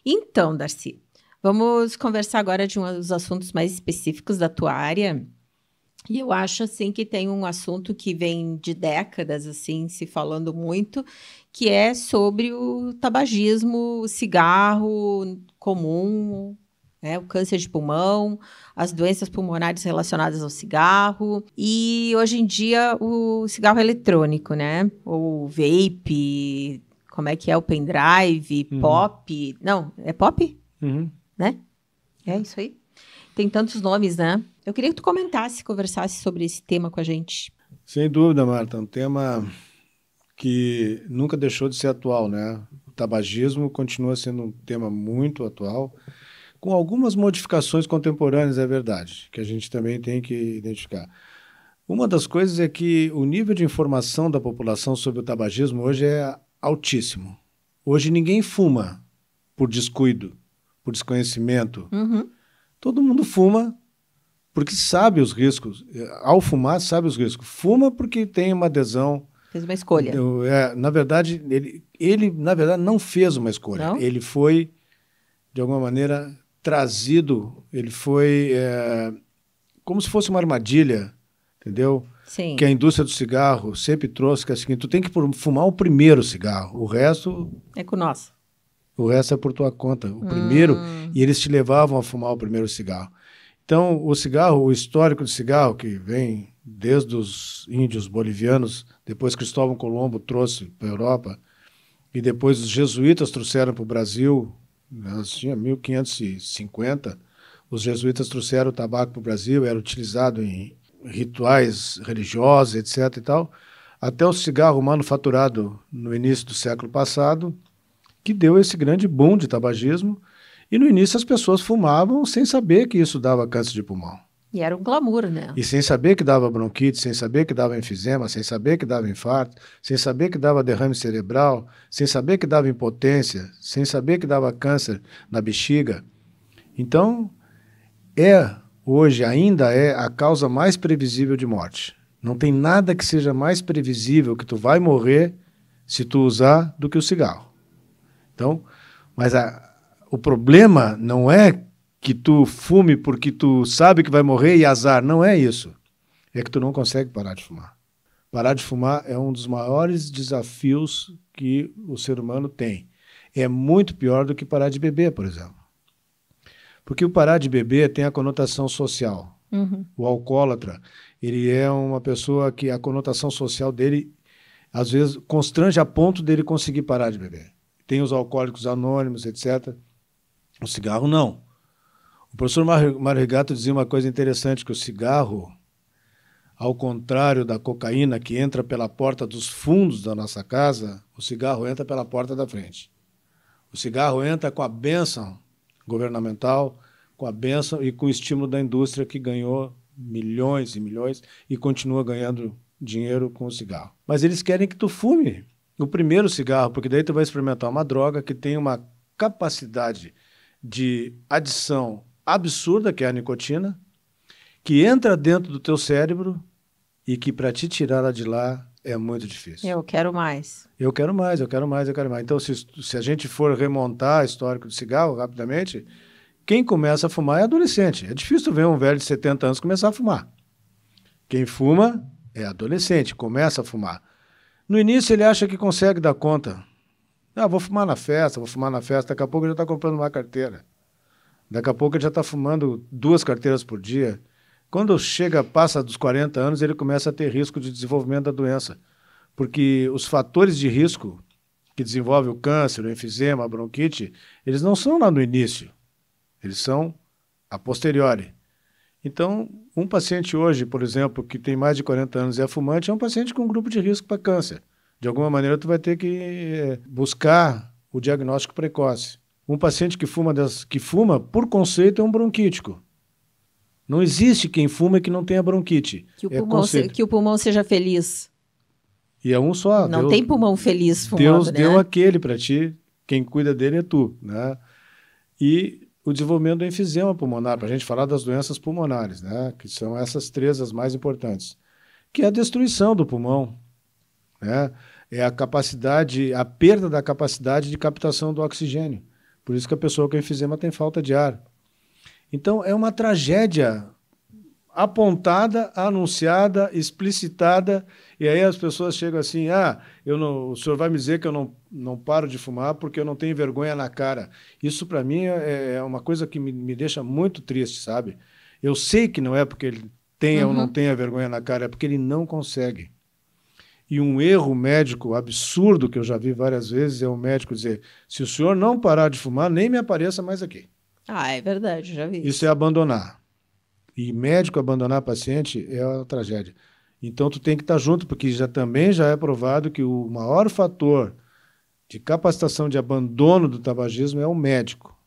Então, Darcy, vamos conversar agora de um dos assuntos mais específicos da tua área. E eu acho assim que tem um assunto que vem de décadas assim se falando muito, que é sobre o tabagismo, o cigarro comum, né, o câncer de pulmão, as doenças pulmonares relacionadas ao cigarro e hoje em dia o cigarro eletrônico, né? O vape, como é que é o pendrive, Uhum, pop? Não, é pop, uhum. né? É isso aí. Tem tantos nomes, né? Eu queria que tu comentasse, conversasse sobre esse tema com a gente. Sem dúvida, Marta, um tema que nunca deixou de ser atual, né? O tabagismo continua sendo um tema muito atual, com algumas modificações contemporâneas, é verdade, que a gente também tem que identificar. Uma das coisas é que o nível de informação da população sobre o tabagismo hoje é altíssimo. Hoje ninguém fuma por descuido, por desconhecimento. Uhum. Todo mundo fuma porque sabe os riscos. Ao fumar, sabe os riscos. Fuma porque tem uma adesão. Fez uma escolha. Na verdade, ele, na verdade, não fez uma escolha. Não? Ele foi, de alguma maneira, trazido, ele foi como se fosse uma armadilha, entendeu? Que Sim. a indústria do cigarro sempre trouxe, que é o seguinte, tu tem que fumar o primeiro cigarro, É com nós. o resto é por tua conta. O primeiro, e Hum, eles te levavam a fumar o primeiro cigarro. Então, o cigarro, o histórico do cigarro, que vem desde os índios bolivianos, depois Cristóvão Colombo trouxe para a Europa, e depois os jesuítas trouxeram para o Brasil, nós tinha 1550, os jesuítas trouxeram o tabaco para o Brasil, era utilizado em rituais religiosos, etc. e tal, até o cigarro manufaturado no início do século passado, que deu esse grande boom de tabagismo, e no início as pessoas fumavam sem saber que isso dava câncer de pulmão. e era um glamour, né? E sem saber que dava bronquite, sem saber que dava enfisema, sem saber que dava infarto, sem saber que dava derrame cerebral, sem saber que dava impotência, sem saber que dava câncer na bexiga. Então, hoje ainda é a causa mais previsível de morte. Não tem nada que seja mais previsível que tu vai morrer se tu usar do que o cigarro. Então, mas o problema não é que tu fume porque tu sabe que vai morrer e azar, não é isso. É que tu não consegue parar de fumar. Parar de fumar é um dos maiores desafios que o ser humano tem. É muito pior do que parar de beber, por exemplo. Porque o parar de beber tem a conotação social. Uhum. O alcoólatra, ele é uma pessoa que a conotação social dele, às vezes, constrange a ponto dele conseguir parar de beber. Tem os alcoólicos anônimos, etc. O cigarro, não. O professor Mário Rigato dizia uma coisa interessante, que o cigarro, ao contrário da cocaína, que entra pela porta dos fundos da nossa casa, o cigarro entra pela porta da frente. O cigarro entra com a bênção governamental, com a bênção e com o estímulo da indústria, que ganhou milhões e milhões e continua ganhando dinheiro com o cigarro. Mas eles querem que tu fume o primeiro cigarro, porque daí tu vai experimentar uma droga que tem uma capacidade de adição absurda, que é a nicotina, que entra dentro do teu cérebro e que para te tirar ela de lá é muito difícil. Eu quero mais. Eu quero mais, eu quero mais, eu quero mais. Então, se a gente for remontar o histórico do cigarro rapidamente, quem começa a fumar é adolescente. É difícil ver um velho de 70 anos começar a fumar. Quem fuma é adolescente, começa a fumar. No início ele acha que consegue dar conta. Ah, vou fumar na festa, vou fumar na festa. Daqui a pouco ele já está comprando uma carteira. Daqui a pouco ele já está fumando 2 carteiras por dia. Quando passa dos 40 anos, ele começa a ter risco de desenvolvimento da doença. Porque os fatores de risco que desenvolvem o câncer, o enfisema, a bronquite, eles não são lá no início. Eles são a posteriori. Então, um paciente hoje, por exemplo, que tem mais de 40 anos e é fumante, é um paciente com um grupo de risco para câncer. De alguma maneira, tu vai ter que buscar o diagnóstico precoce. Um paciente que fuma, por conceito, é um bronquítico. Não existe quem fuma e que não tenha bronquite. É conceito. Que o pulmão seja feliz. E é um só. Não tem pulmão feliz Deus fumando, deu né? aquele para ti. Quem cuida dele é tu, né? E o desenvolvimento do enfisema pulmonar, para a gente falar das doenças pulmonares, né? Que são essas 3 as mais importantes. Que é a destruição do pulmão, né? É a perda da capacidade de captação do oxigênio. Por isso que a pessoa com enfisema tem falta de ar. Então, é uma tragédia apontada, anunciada, explicitada, e aí as pessoas chegam assim, o senhor vai me dizer que eu não paro de fumar porque eu não tenho vergonha na cara. Isso, para mim, é uma coisa que me deixa muito triste, sabe? Eu sei que não é porque ele tenha ou não tenha vergonha na cara, é porque ele não consegue. E um erro médico absurdo que eu já vi várias vezes é o médico dizer, se o senhor não parar de fumar, nem me apareça mais aqui. Ah, é verdade, já vi. Isso é abandonar. E médico abandonar paciente é uma tragédia. Então, tu tem que estar junto, porque também já é provado que o maior fator de capacitação de abandono do tabagismo é o médico.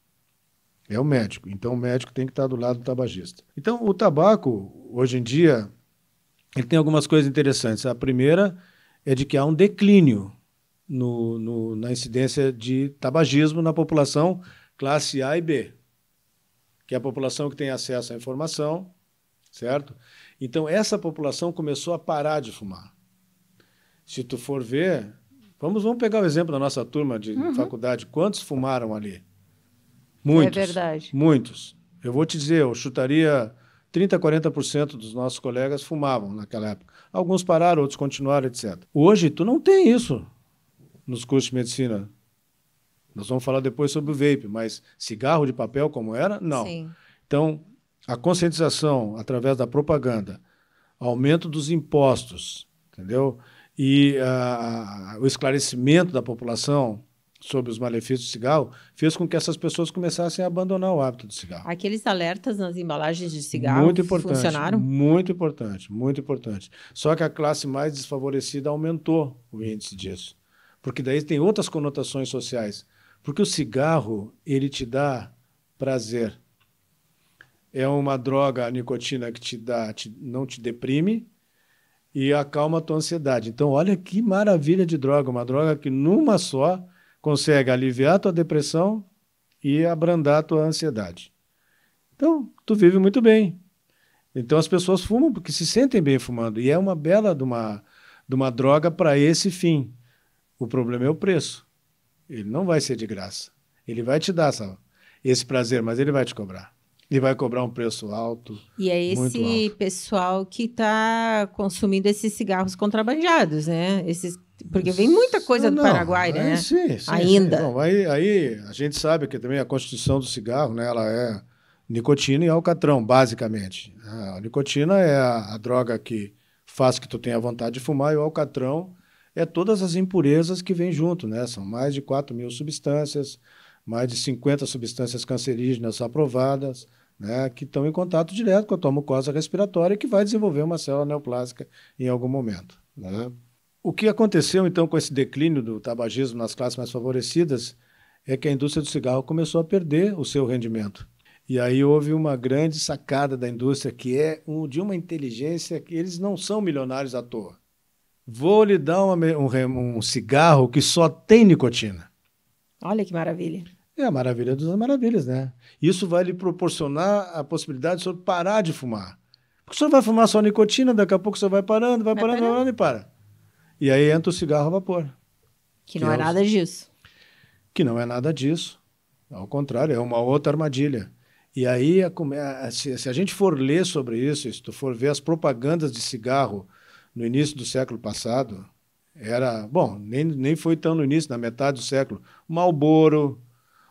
É o médico. Então, o médico tem que estar do lado do tabagista. Então, o tabaco, hoje em dia, ele tem algumas coisas interessantes. A primeira é de que há um declínio na incidência de tabagismo na população classe A e B, que é a população que tem acesso à informação, certo? Então, essa população começou a parar de fumar. Se tu for ver, vamos pegar o exemplo da nossa turma de faculdade. Quantos fumaram ali? Muitos. É verdade. Muitos. Eu vou te dizer, eu chutaria 30%, 40% dos nossos colegas fumavam naquela época. Alguns pararam, outros continuaram, etc. Hoje, tu não tem isso nos cursos de medicina. Nós vamos falar depois sobre o vape, mas cigarro de papel como era, não. Sim. Então, a conscientização através da propaganda, aumento dos impostos, entendeu? E o esclarecimento da população sobre os malefícios do cigarro fez com que essas pessoas começassem a abandonar o hábito do cigarro. Aqueles alertas nas embalagens de cigarro Muito importante, funcionaram? muito importante, muito importante. Só que a classe mais desfavorecida aumentou o índice disso. Porque daí tem outras conotações sociais. Porque o cigarro, ele te dá prazer. É uma droga, a nicotina, que não te deprime e acalma a tua ansiedade. Então, olha que maravilha de droga. Uma droga que, numa só, consegue aliviar a tua depressão e abrandar a tua ansiedade. Então, tu vive muito bem. Então, as pessoas fumam porque se sentem bem fumando. E é uma bela de uma droga para esse fim. O problema é o preço. Ele não vai ser de graça. Ele vai te dar esse prazer, mas ele vai te cobrar. E vai cobrar um preço alto. E é esse pessoal que está consumindo esses cigarros contrabandeados, né? Porque vem muita coisa do Paraguai, né? Sim, ainda. Sim. Bom, aí a gente sabe que também a constituição do cigarro, né, ela é nicotina e alcatrão, basicamente. A nicotina é a droga que faz que tu tenha vontade de fumar, e o alcatrão é todas as impurezas que vêm junto, né? São mais de 4.000 substâncias, mais de 50 substâncias cancerígenas aprovadas, né, que estão em contato direto com a tua mucosa respiratória e que vai desenvolver uma célula neoplásica em algum momento, né? O que aconteceu, então, com esse declínio do tabagismo nas classes mais favorecidas é que a indústria do cigarro começou a perder o seu rendimento. E aí houve uma grande sacada da indústria, que é de uma inteligência que eles não são milionários à toa. Vou lhe dar um cigarro que só tem nicotina. Olha que maravilha. É a maravilha das maravilhas, né? Isso vai lhe proporcionar a possibilidade de o senhor parar de fumar. Porque o senhor vai fumar só nicotina, daqui a pouco o senhor vai parando e para. E aí entra o cigarro a vapor. Que não é nada disso. Que não é nada disso. Ao contrário, é uma outra armadilha. E aí, se a gente for ler sobre isso, se tu for ver as propagandas de cigarro no início do século passado, nem foi tão no início, na metade do século. Marlboro,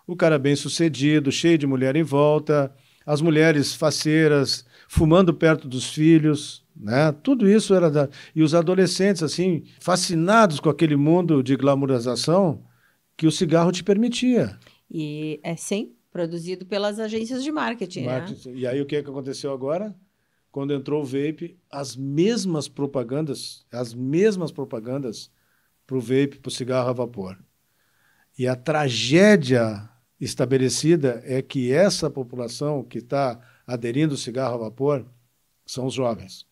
o cara bem-sucedido, cheio de mulher em volta, as mulheres faceiras, fumando perto dos filhos, né? Tudo isso era E os adolescentes, assim, fascinados com aquele mundo de glamourização que o cigarro te permitia. E é sim, produzido pelas agências de marketing, né? E aí o que aconteceu agora? Quando entrou o vape, as mesmas propagandas para o vape, para o cigarro a vapor. E a tragédia estabelecida é que essa população que está aderindo ao cigarro a vapor são os jovens.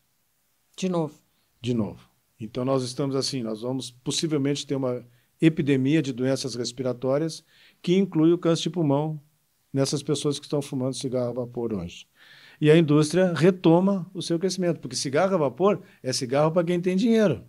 De novo. De novo. Então nós estamos assim, nós vamos possivelmente ter uma epidemia de doenças respiratórias que inclui o câncer de pulmão nessas pessoas que estão fumando cigarro a vapor hoje. E a indústria retoma o seu crescimento, porque cigarro a vapor é cigarro para quem tem dinheiro.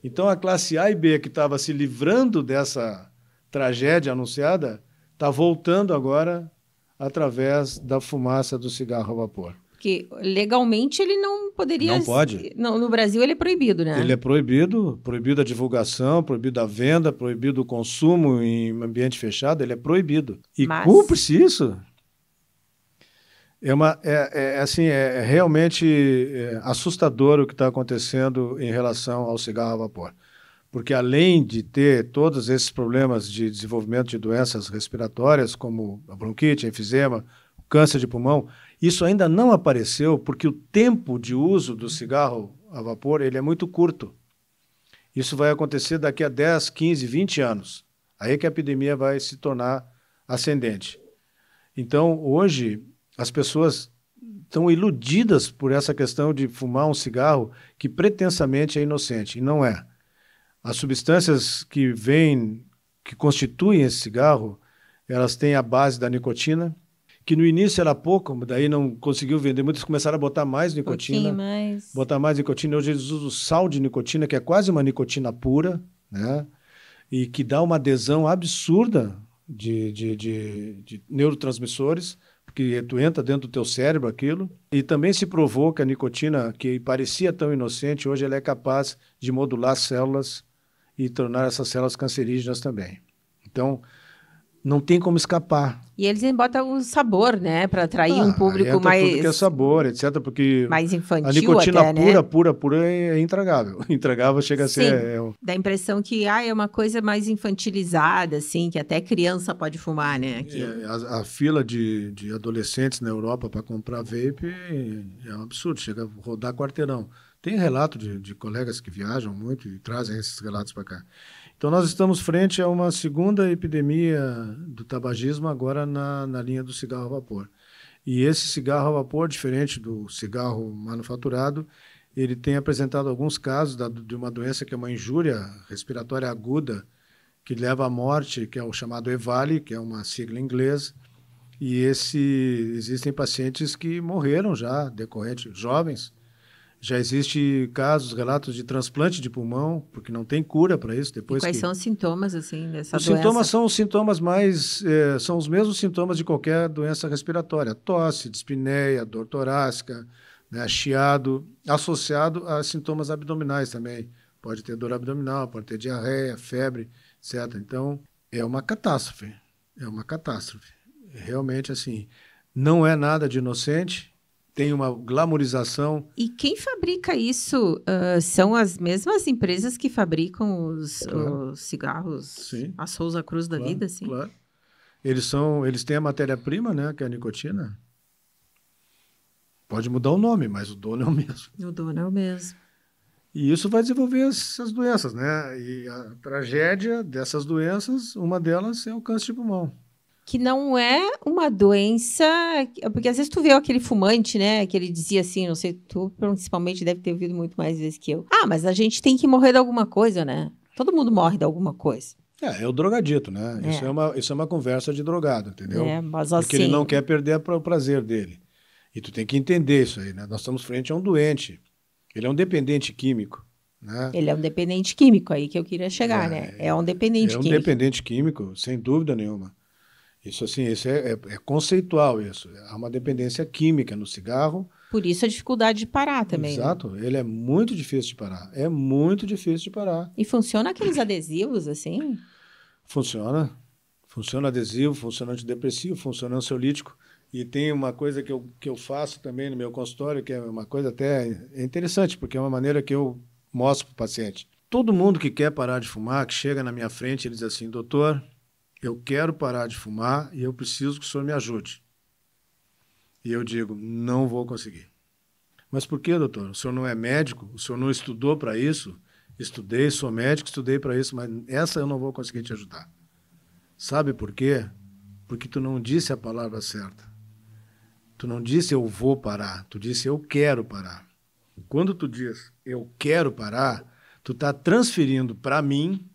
Então, a classe A e B, que estava se livrando dessa tragédia anunciada, está voltando agora através da fumaça do cigarro a vapor. Porque legalmente ele não poderia... Não pode. Não, no Brasil ele é proibido, né? Ele é proibido a divulgação, proibido a venda, proibido o consumo em ambiente fechado, ele é proibido. E cumpre-se isso. É realmente assustador o que está acontecendo em relação ao cigarro a vapor. Porque além de ter todos esses problemas de desenvolvimento de doenças respiratórias, como a bronquite, a enfisema, o câncer de pulmão, isso ainda não apareceu porque o tempo de uso do cigarro a vapor ele é muito curto. Isso vai acontecer daqui a 10, 15, 20 anos. Aí que a epidemia vai se tornar ascendente. Então, hoje, as pessoas estão iludidas por essa questão de fumar um cigarro que pretensamente é inocente, e não é. As substâncias que constituem esse cigarro, elas têm a base da nicotina, que no início era pouco, daí não conseguiu vender, muitos começaram a botar mais nicotina. Botar mais nicotina. Hoje eles usam sal de nicotina, que é quase uma nicotina pura, né? E que dá uma adesão absurda de neurotransmissores, porque tu entra dentro do teu cérebro aquilo, e também se provou que a nicotina, que parecia tão inocente, hoje ela é capaz de modular células e tornar essas células cancerígenas também. Então, não tem como escapar. E eles botam o sabor, né, para atrair um público mais... tudo que é sabor, etc., porque mais infantil a nicotina até, pura é intragável. Intragável chega a ser... Dá a impressão que é uma coisa mais infantilizada, assim, que até criança pode fumar, né? A fila de adolescentes na Europa para comprar vape é um absurdo, chega a rodar quarteirão. Tem relato de colegas que viajam muito e trazem esses relatos para cá. Então, nós estamos frente a uma segunda epidemia do tabagismo agora na linha do cigarro a vapor. E esse cigarro a vapor, diferente do cigarro manufaturado, ele tem apresentado alguns casos de uma doença que é uma injúria respiratória aguda, que leva à morte, que é o chamado EVALI, que é uma sigla em inglês, e existem pacientes que morreram já, decorrente, jovens. Já existem casos, relatos de transplante de pulmão, porque não tem cura para isso. Depois quais são os sintomas assim, dessa doença? Os sintomas são os sintomas são os mesmos sintomas de qualquer doença respiratória. Tosse, dispneia, dor torácica, né, chiado, associado a sintomas abdominais também. Pode ter dor abdominal, pode ter diarreia, febre, etc. Então, é uma catástrofe. É uma catástrofe. Realmente, assim, não é nada de inocente. Tem uma glamorização. E quem fabrica isso são as mesmas empresas que fabricam os cigarros, sim, a Souza Cruz da vida, sim? Claro. Eles têm a matéria-prima, né, que é a nicotina. Pode mudar o nome, mas o dono é o mesmo. O dono é o mesmo. E isso vai desenvolver essas doenças, né? E a tragédia dessas doenças, uma delas é o câncer de pulmão. Que não é uma doença... Porque às vezes tu vê aquele fumante, né? Que ele dizia assim, não sei, tu principalmente deve ter ouvido muito mais vezes que eu. Mas a gente tem que morrer de alguma coisa, né? Todo mundo morre de alguma coisa. É o drogadito, né? Isso é uma conversa de drogado, entendeu? Mas porque assim... ele não quer perder o prazer dele. E tu tem que entender isso aí, né? Nós estamos frente a um doente. Ele é um dependente químico, né? Ele é um dependente químico, aí que eu queria chegar, né? É um dependente químico. É um dependente químico, sem dúvida nenhuma. Isso assim, isso é conceitual isso. Há uma dependência química no cigarro. Por isso a dificuldade de parar também. Exato. Né? Ele é muito difícil de parar. É muito difícil de parar. E funciona aqueles adesivos, assim? Funciona. Funciona adesivo, funciona antidepressivo, funciona ansiolítico. E tem uma coisa que eu faço também no meu consultório, que é uma coisa até interessante, porque é uma maneira que eu mostro para o paciente. Todo mundo que quer parar de fumar, que chega na minha frente, ele diz assim, doutor, eu quero parar de fumar e eu preciso que o senhor me ajude. E eu digo, não vou conseguir. Mas por que, doutor? O senhor não é médico? O senhor não estudou para isso? Estudei, sou médico, estudei para isso, mas essa eu não vou conseguir te ajudar. Sabe por quê? Porque tu não disse a palavra certa. Tu não disse eu vou parar, tu disse eu quero parar. Quando tu diz eu quero parar, tu está transferindo para mim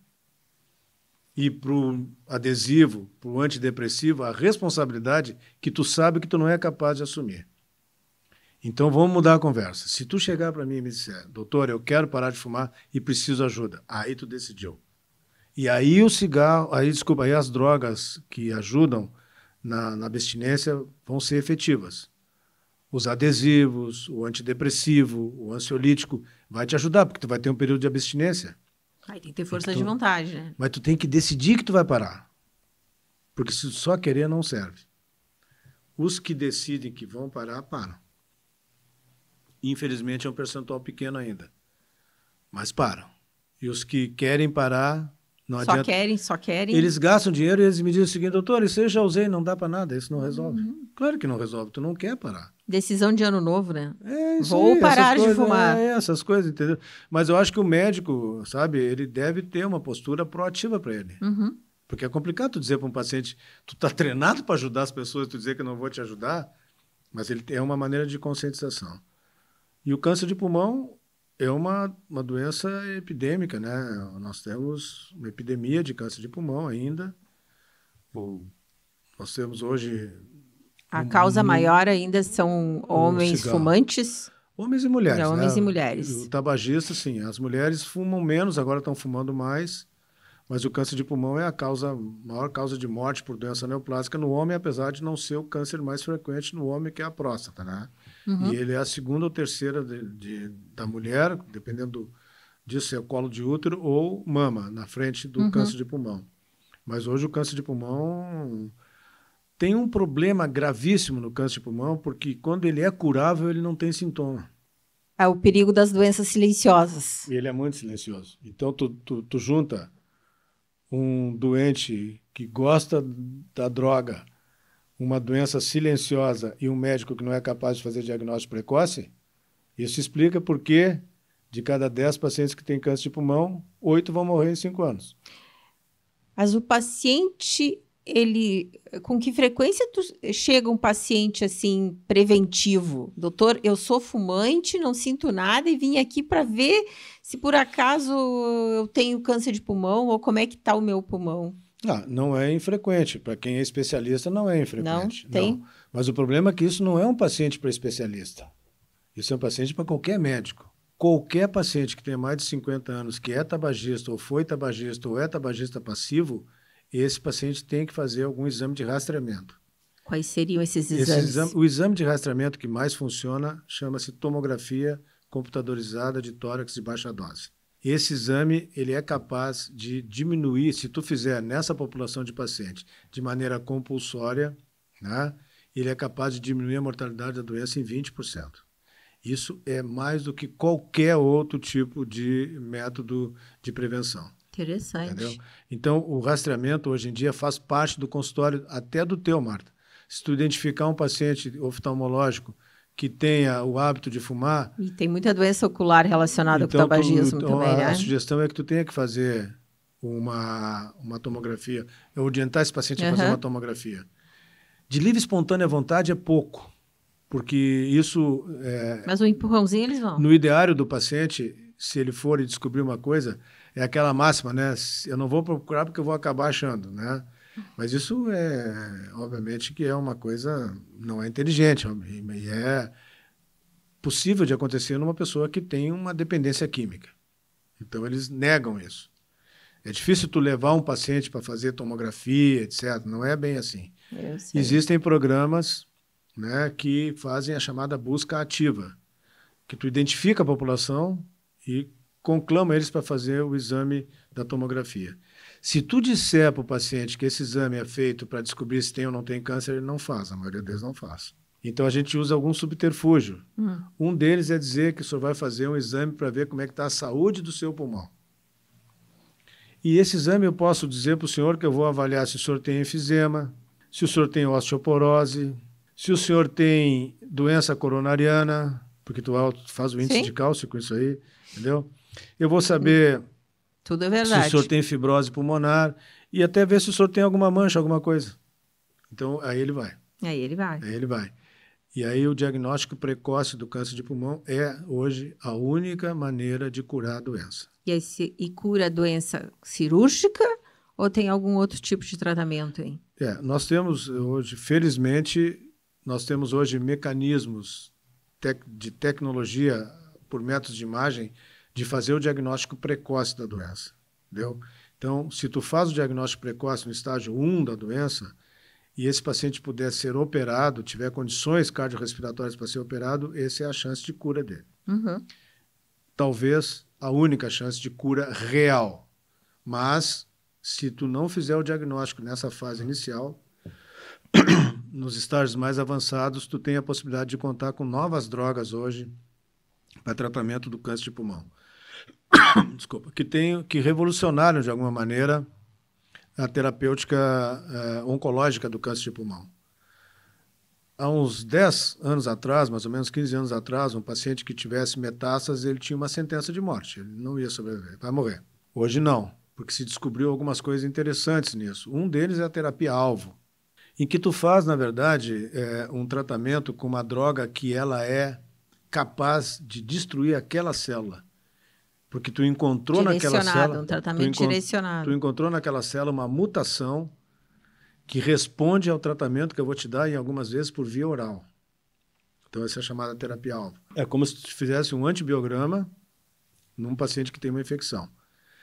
e para o adesivo, para o antidepressivo, a responsabilidade que tu sabe que tu não é capaz de assumir. Então vamos mudar a conversa. Se tu chegar para mim e me disser, doutor, eu quero parar de fumar e preciso de ajuda, aí tu decidiu. E aí o cigarro, aí as drogas que ajudam na abstinência vão ser efetivas. Os adesivos, o antidepressivo, o ansiolítico, vai te ajudar, porque tu vai ter um período de abstinência. Aí tem que ter força de vontade, né? Mas tu tem que decidir que tu vai parar. Porque se só querer não serve. Os que decidem que vão parar, param. Infelizmente é um percentual pequeno ainda. Mas param. E os que querem parar, não adianta. Só querem. Eles gastam dinheiro e eles me dizem o seguinte: doutor, isso eu já usei, não dá para nada, isso não resolve. Claro que não resolve, tu não quer parar. Decisão de ano novo, né? Isso Vou aí, parar de fumar. Essas coisas, entendeu? Mas eu acho que o médico, sabe, ele deve ter uma postura proativa para ele. Uhum. Porque é complicado tu dizer para um paciente, tu está treinado para ajudar as pessoas, tu dizer que eu não vou te ajudar, mas ele é uma maneira de conscientização. E o câncer de pulmão é uma doença epidêmica, né? Nós temos uma epidemia de câncer de pulmão ainda. Nós temos hoje... A causa maior ainda são homens fumantes? Homens e mulheres, né? Homens e mulheres. O tabagista, sim. As mulheres fumam menos, agora estão fumando mais. Mas o câncer de pulmão é a maior causa de morte por doença neoplásica no homem, apesar de não ser o câncer mais frequente no homem, que é a próstata, né? Uhum. E ele é a segunda ou terceira da mulher, dependendo disso, se é colo de útero ou mama, na frente do câncer de pulmão. Mas hoje o câncer de pulmão tem um problema gravíssimo no câncer de pulmão, porque quando ele é curável, ele não tem sintoma. É o perigo das doenças silenciosas. E ele é muito silencioso. Então, tu junta um doente que gosta da droga, uma doença silenciosa e um médico que não é capaz de fazer diagnóstico precoce, isso explica por que de cada 10 pacientes que têm câncer de pulmão, 8 vão morrer em 5 anos. Mas o paciente, com que frequência chega um paciente assim preventivo? Doutor, eu sou fumante, não sinto nada e vim aqui para ver se por acaso eu tenho câncer de pulmão ou como é que está o meu pulmão. Não é infrequente. Para quem é especialista, não é infrequente. Não, tem. Não. Mas o problema é que isso não é um paciente para especialista. Isso é um paciente para qualquer médico. Qualquer paciente que tenha mais de 50 anos, que é tabagista ou foi tabagista ou é tabagista passivo, esse paciente tem que fazer algum exame de rastreamento. Quais seriam esses exames? O exame de rastreamento que mais funciona chama-se tomografia computadorizada de tórax de baixa dose. Esse exame ele é capaz de diminuir, se tu fizer nessa população de pacientes de maneira compulsória, né, ele é capaz de diminuir a mortalidade da doença em 20%. Isso é mais do que qualquer outro tipo de método de prevenção. Interessante. Entendeu? Então, o rastreamento hoje em dia faz parte do consultório até do teu, Marta. Se tu identificar um paciente oftalmológico que tenha o hábito de fumar... E tem muita doença ocular relacionada com o tabagismo também, né? A sugestão é que tu tenha que fazer uma tomografia. Eu orientar esse paciente a fazer uma tomografia. De livre e espontânea vontade é pouco, porque isso... Mas o empurrãozinho eles vão. No ideário do paciente, se ele for e descobrir uma coisa, é aquela máxima, né? Eu não vou procurar porque eu vou acabar achando, né? Mas isso obviamente, que é uma coisa, não é inteligente, e é possível de acontecer numa pessoa que tem uma dependência química. Então, eles negam isso. É difícil tu levar um paciente para fazer tomografia, etc. Não é bem assim. Existem programas, né, que fazem a chamada busca ativa, que tu identifica a população e conclama eles para fazer o exame da tomografia. Se tu disser para o paciente que esse exame é feito para descobrir se tem ou não tem câncer, ele não faz, a maioria deles não faz. Então, a gente usa algum subterfúgio. Um deles é dizer que o senhor vai fazer um exame para ver como é que está a saúde do seu pulmão. E esse exame eu posso dizer para o senhor que eu vou avaliar se o senhor tem enfisema, se o senhor tem osteoporose, se o senhor tem doença coronariana, porque tu faz o índice de cálcio com isso aí, entendeu? Eu vou saber... Tudo é verdade. Se o senhor tem fibrose pulmonar e até ver se o senhor tem alguma mancha, alguma coisa. Então, aí ele vai. Aí ele vai. E aí o diagnóstico precoce do câncer de pulmão é, hoje, a única maneira de curar a doença. E cura a doença cirúrgica ou tem algum outro tipo de tratamento aí? Nós temos hoje, felizmente, mecanismos de tecnologia por métodos de imagem de fazer o diagnóstico precoce da doença, entendeu? Então, se tu faz o diagnóstico precoce no estágio 1 da doença e esse paciente puder ser operado, tiver condições cardiorrespiratórias para ser operado, essa é a chance de cura dele. Talvez a única chance de cura real. Mas, se tu não fizer o diagnóstico nessa fase inicial, nos estágios mais avançados, tu tem a possibilidade de contar com novas drogas hoje para tratamento do câncer de pulmão. Desculpa, que revolucionaram, de alguma maneira, a terapêutica oncológica do câncer de pulmão. Há uns 10 anos atrás, mais ou menos 15 anos atrás, um paciente que tivesse metástases, ele tinha uma sentença de morte. Ele não ia sobreviver, vai morrer. Hoje não, porque se descobriu algumas coisas interessantes nisso. Um deles é a terapia-alvo, em que tu faz, na verdade, um tratamento com uma droga que ela é capaz de destruir aquela célula. Porque tu encontrou naquela célula... um tratamento direcionado. Tu encontrou naquela célula uma mutação que responde ao tratamento que eu vou te dar, em algumas vezes, por via oral. Então, essa é a chamada terapia-alvo. É como se tu fizesse um antibiograma num paciente que tem uma infecção.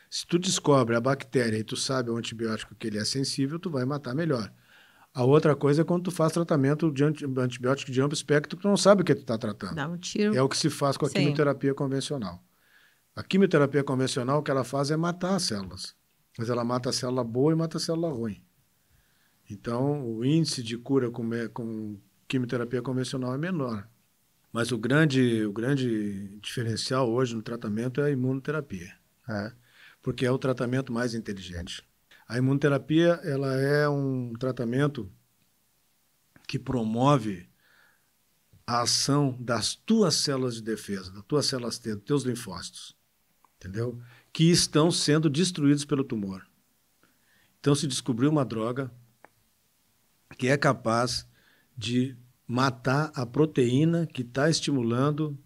Se tu descobre a bactéria e tu sabe o antibiótico que ele é sensível, tu vai matar melhor. A outra coisa é quando tu faz tratamento de antibiótico de amplo espectro, tu não sabe o que tu está tratando. Dá um tiro. É o que se faz com a quimioterapia convencional. A quimioterapia convencional, o que ela faz é matar as células. Mas ela mata a célula boa e mata a célula ruim. Então, o índice de cura com quimioterapia convencional é menor. Mas o grande diferencial hoje no tratamento é a imunoterapia, né? Porque é o tratamento mais inteligente. A imunoterapia ela é um tratamento que promove a ação das tuas células de defesa, das tuas células T, dos teus linfócitos, entendeu? Que estão sendo destruídos pelo tumor. Então, se descobriu uma droga que é capaz de matar a proteína que está estimulando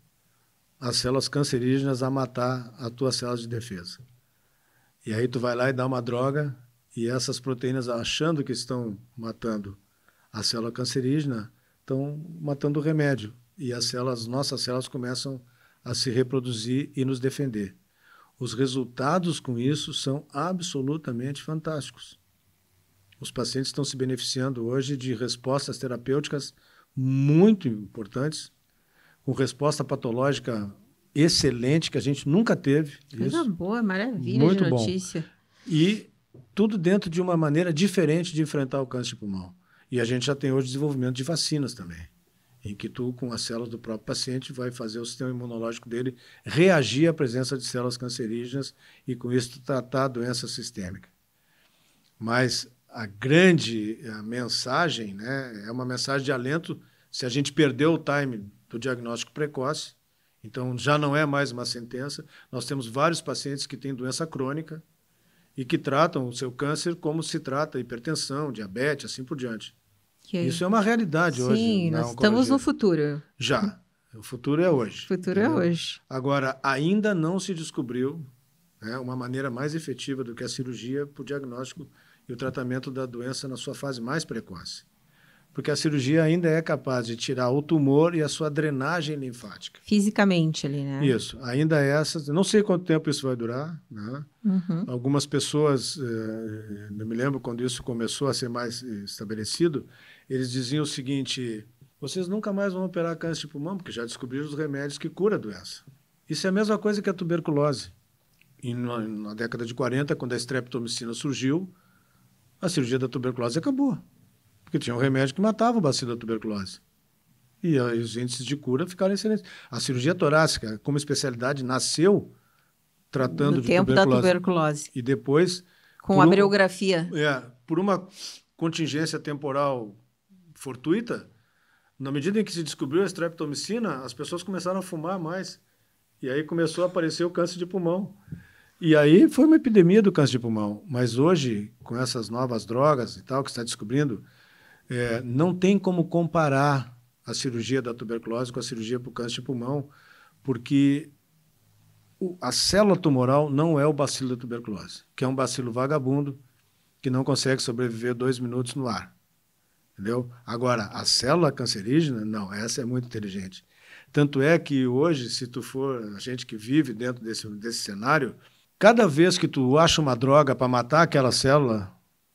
as células cancerígenas a matar as tuas células de defesa. E aí tu vai lá e dá uma droga e essas proteínas, achando que estão matando a célula cancerígena, estão matando o remédio. E nossas células começam a se reproduzir e nos defender. Os resultados com isso são absolutamente fantásticos. Os pacientes estão se beneficiando hoje de respostas terapêuticas muito importantes, com resposta patológica excelente, que a gente nunca teve. Coisa boa, maravilha muito de notícia. Bom. E tudo dentro de uma maneira diferente de enfrentar o câncer de pulmão. E a gente já tem hoje desenvolvimento de vacinas também, em que tu, com as células do próprio paciente, vai fazer o sistema imunológico dele reagir à presença de células cancerígenas e, com isso, tratar a doença sistêmica. Mas a grande mensagem, né, é uma mensagem de alento se a gente perdeu o time do diagnóstico precoce, então já não é mais uma sentença. Nós temos vários pacientes que têm doença crônica e que tratam o seu câncer como se trata hipertensão, diabetes, assim por diante. Isso é uma realidade hoje. Sim, nós estamos no futuro. Já. O futuro é hoje. O futuro é hoje. Agora, ainda não se descobriu, né, uma maneira mais efetiva do que a cirurgia para o diagnóstico e o tratamento da doença na sua fase mais precoce. Porque a cirurgia ainda é capaz de tirar o tumor e a sua drenagem linfática. Fisicamente ali, né? Isso. Ainda essa... Não sei quanto tempo isso vai durar, né? Algumas pessoas, não me lembro quando isso começou a ser mais estabelecido, eles diziam o seguinte: vocês nunca mais vão operar câncer de pulmão, porque já descobriram os remédios que curam a doença. Isso é a mesma coisa que a tuberculose. Na década de 40, quando a streptomicina surgiu, a cirurgia da tuberculose acabou, porque tinha um remédio que matava o bacilo da tuberculose. E os índices de cura ficaram excelentes. A cirurgia torácica, como especialidade, nasceu tratando de tuberculose. No tempo da tuberculose. E depois... Com a biografia. Por uma contingência temporal fortuita, na medida em que se descobriu a streptomicina, as pessoas começaram a fumar mais. E aí começou a aparecer o câncer de pulmão. E aí foi uma epidemia do câncer de pulmão. Mas hoje, com essas novas drogas e tal que está descobrindo, não tem como comparar a cirurgia da tuberculose com a cirurgia para o câncer de pulmão, porque a célula tumoral não é o bacilo da tuberculose, que é um bacilo vagabundo que não consegue sobreviver 2 minutos no ar. Entendeu? Agora, a célula cancerígena, não, essa é muito inteligente. Tanto é que hoje, se tu for a gente que vive dentro desse cenário, Cada vez que tu acha uma droga para matar aquela célula,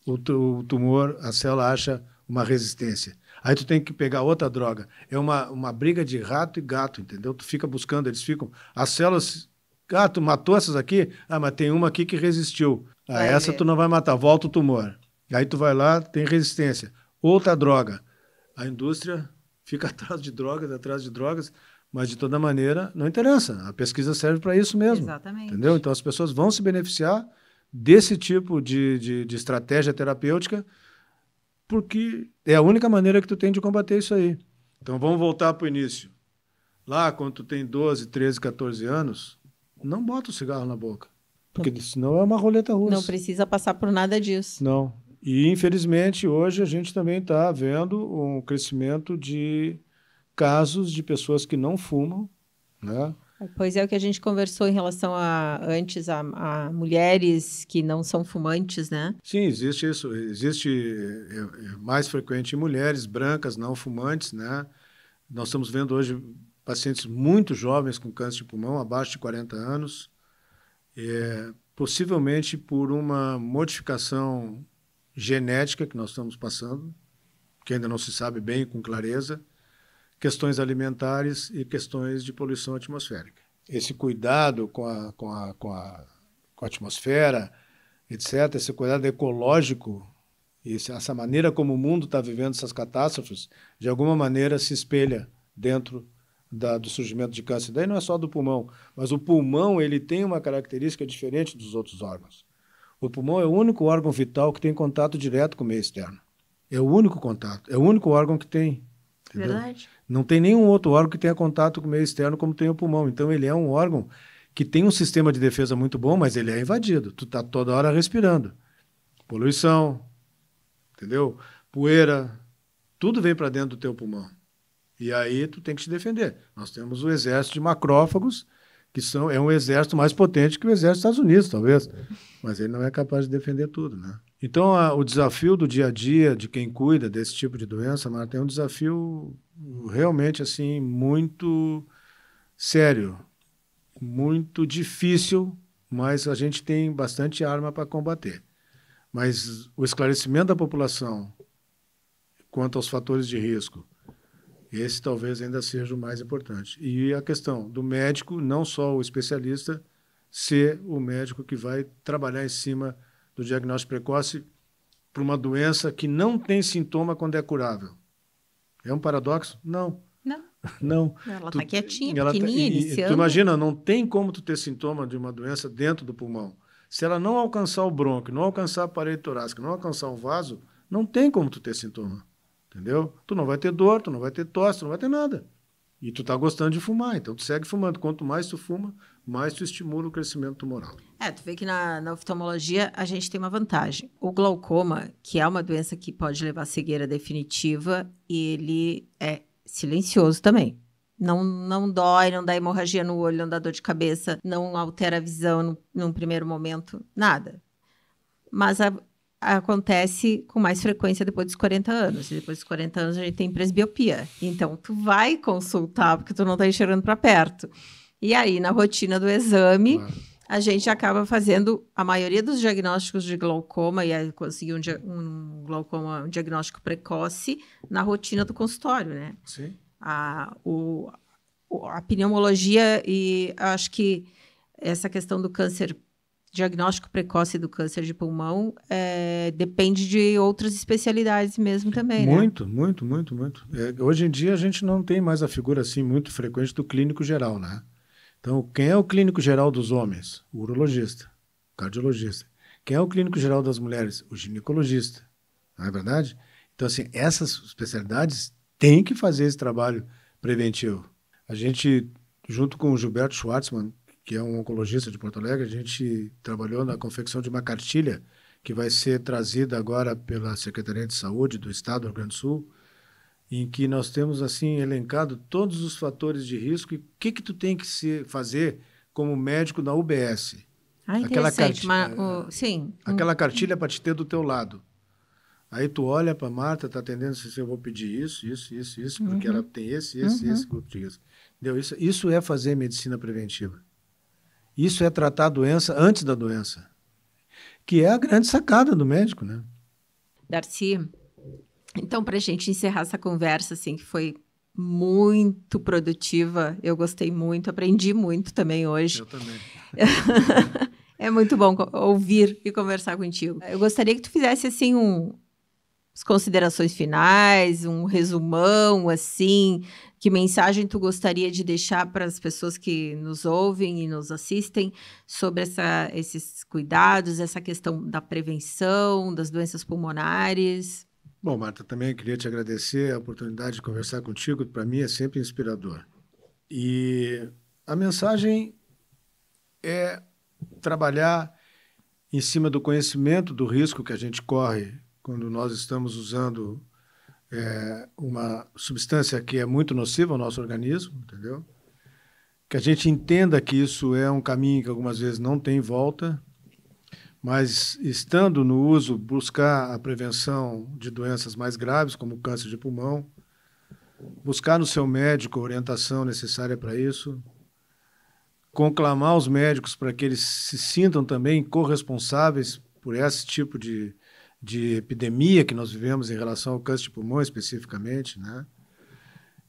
o tumor, a célula acha uma resistência. Aí tu tem que pegar outra droga. É uma briga de rato e gato, entendeu? Tu fica buscando, eles ficam... As células... Ah, tu matou essas aqui? Ah, mas tem uma aqui que resistiu. Ah, Vai essa ver. tu não vai matar, volta o tumor. Aí tu vai lá, tem resistência. Outra droga. A indústria fica atrás de drogas, mas de toda maneira não interessa. A pesquisa serve para isso mesmo. Exatamente. Entendeu? Então as pessoas vão se beneficiar desse tipo de estratégia terapêutica, porque é a única maneira que tu tem de combater isso aí. Então vamos voltar para o início. Lá, quando tu tem 12, 13, 14 anos, não bota o cigarro na boca, porque senão é uma roleta russa. Não precisa passar por nada disso. Não. E, infelizmente, hoje a gente também está vendo um crescimento de casos de pessoas que não fumam, né? Pois é o que a gente conversou em relação antes a mulheres que não são fumantes, né? Sim, existe isso. Existe mais frequente em mulheres brancas não fumantes, né? Nós estamos vendo hoje pacientes muito jovens com câncer de pulmão, abaixo de 40 anos, possivelmente por uma modificação genética que nós estamos passando, que ainda não se sabe bem com clareza, questões alimentares e questões de poluição atmosférica. Esse cuidado com a atmosfera, etc., esse cuidado ecológico, essa maneira como o mundo está vivendo essas catástrofes, de alguma maneira se espelha dentro do surgimento de câncer. Daí não é só do pulmão, mas o pulmão ele tem uma característica diferente dos outros órgãos. O pulmão é o único órgão vital que tem contato direto com o meio externo. É o único contato, é o único órgão que tem. Entendeu? Verdade. Não tem nenhum outro órgão que tenha contato com o meio externo como tem o pulmão. Então, ele é um órgão que tem um sistema de defesa muito bom, mas ele é invadido. Tu está toda hora respirando. Poluição, entendeu? Poeira, tudo vem para dentro do teu pulmão. E aí tu tem que te defender. Nós temos o exército de macrófagos, que é um exército mais potente que o exército dos Estados Unidos, talvez. Mas ele não é capaz de defender tudo, né? Então, o desafio do dia a dia de quem cuida desse tipo de doença, Marta, é um desafio realmente assim muito sério, muito difícil, mas a gente tem bastante arma para combater. Mas o esclarecimento da população quanto aos fatores de risco, esse talvez ainda seja o mais importante. E a questão do médico, não só o especialista, ser o médico que vai trabalhar em cima do diagnóstico precoce para uma doença que não tem sintoma quando é curável. É um paradoxo? Não. Não. Não. Ela está quietinha, pequenininha, iniciando. Tu imagina, não tem como tu ter sintoma de uma doença dentro do pulmão. Se ela não alcançar o brônquio, não alcançar a parede torácica, não alcançar o vaso, não tem como tu ter sintoma. Entendeu? Tu não vai ter dor, tu não vai ter tosse, tu não vai ter nada. E tu tá gostando de fumar, então tu segue fumando. Quanto mais tu fuma, mais tu estimula o crescimento tumoral. Tu vê que na oftalmologia a gente tem uma vantagem. O glaucoma, que é uma doença que pode levar à cegueira definitiva, ele é silencioso também. Não dói, não dá hemorragia no olho, não dá dor de cabeça, não altera a visão num primeiro momento, nada. Mas acontece com mais frequência depois dos 40 anos. E depois dos 40 anos a gente tem presbiopia. Então, tu vai consultar porque tu não tá enxergando para perto. E aí, na rotina do exame, a gente acaba fazendo a maioria dos diagnósticos de glaucoma e conseguir um glaucoma, um diagnóstico precoce na rotina do consultório, né? Sim. A pneumologia e acho que essa questão do câncer, diagnóstico precoce do câncer de pulmão, depende de outras especialidades mesmo também, muito, né? Muito. Hoje em dia a gente não tem mais a figura assim muito frequente do clínico geral, né? Então, quem é o clínico geral dos homens? O urologista, o cardiologista. Quem é o clínico geral das mulheres? O ginecologista. Não é verdade? Então, assim, essas especialidades têm que fazer esse trabalho preventivo. A gente, junto com o Gilberto Schwartzman, que é um oncologista de Porto Alegre, a gente trabalhou na confecção de uma cartilha que vai ser trazida agora pela Secretaria de Saúde do Estado do Rio Grande do Sul, em que nós temos assim elencado todos os fatores de risco e o que tu tem que fazer como médico na UBS. Interessante. Aquela cartilha para te ter do teu lado. Aí tu olha para a Marta, está atendendo, se eu vou pedir isso, porque ela tem esse grupo de risco. Entendeu? Isso é fazer medicina preventiva. Isso é tratar a doença antes da doença, que é a grande sacada do médico, né? Darcy, então, para a gente encerrar essa conversa, assim, que foi muito produtiva, eu gostei muito, aprendi muito também hoje. Eu também. É muito bom ouvir e conversar contigo. Eu gostaria que tu fizesse, assim, as considerações finais, um resumão, assim, que mensagem tu gostaria de deixar para as pessoas que nos ouvem e nos assistem sobre esses cuidados, essa questão da prevenção, das doenças pulmonares? Bom, Marta, também queria te agradecer a oportunidade de conversar contigo. Para mim é sempre inspirador. E a mensagem é trabalhar em cima do conhecimento do risco que a gente corre quando nós estamos usando uma substância que é muito nociva ao nosso organismo, entendeu? Que a gente entenda que isso é um caminho que algumas vezes não tem volta, mas estando no uso, buscar a prevenção de doenças mais graves, como o câncer de pulmão, buscar no seu médico a orientação necessária para isso, conclamar os médicos para que eles se sintam também corresponsáveis por esse tipo de epidemia que nós vivemos em relação ao câncer de pulmão especificamente, né?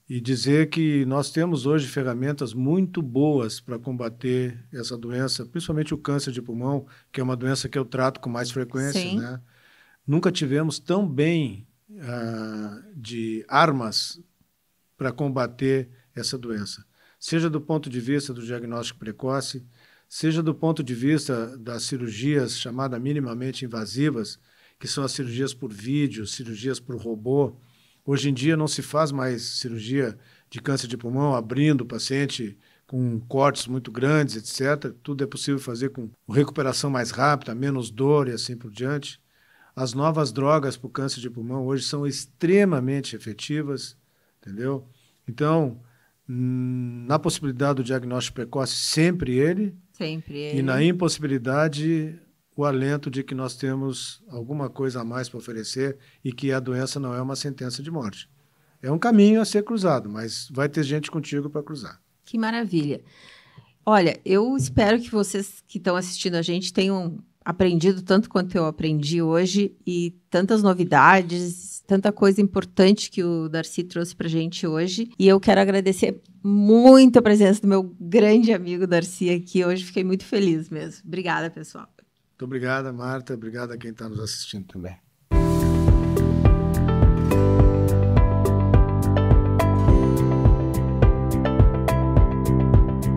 E dizer que nós temos hoje ferramentas muito boas para combater essa doença, principalmente o câncer de pulmão, que é uma doença que eu trato com mais frequência, Sim. né? Nunca tivemos tão bem de armas para combater essa doença, seja do ponto de vista do diagnóstico precoce, seja do ponto de vista das cirurgias chamadas minimamente invasivas, que são as cirurgias por vídeo, cirurgias por robô. Hoje em dia não se faz mais cirurgia de câncer de pulmão abrindo o paciente com cortes muito grandes, etc. Tudo é possível fazer com recuperação mais rápida, menos dor e assim por diante. As novas drogas para o câncer de pulmão hoje são extremamente efetivas, entendeu? Então, na possibilidade do diagnóstico precoce, sempre ele. Sempre ele. E na impossibilidade, o alento de que nós temos alguma coisa a mais para oferecer e que a doença não é uma sentença de morte. É um caminho a ser cruzado, mas vai ter gente contigo para cruzar. Que maravilha. Olha, eu espero que vocês que estão assistindo a gente tenham aprendido tanto quanto eu aprendi hoje e tantas novidades, tanta coisa importante que o Darcy trouxe para a gente hoje. E eu quero agradecer muito a presença do meu grande amigo Darcy aqui hoje. Fiquei muito feliz mesmo. Obrigada, pessoal. Muito obrigada, Marta. Obrigado a quem está nos assistindo também.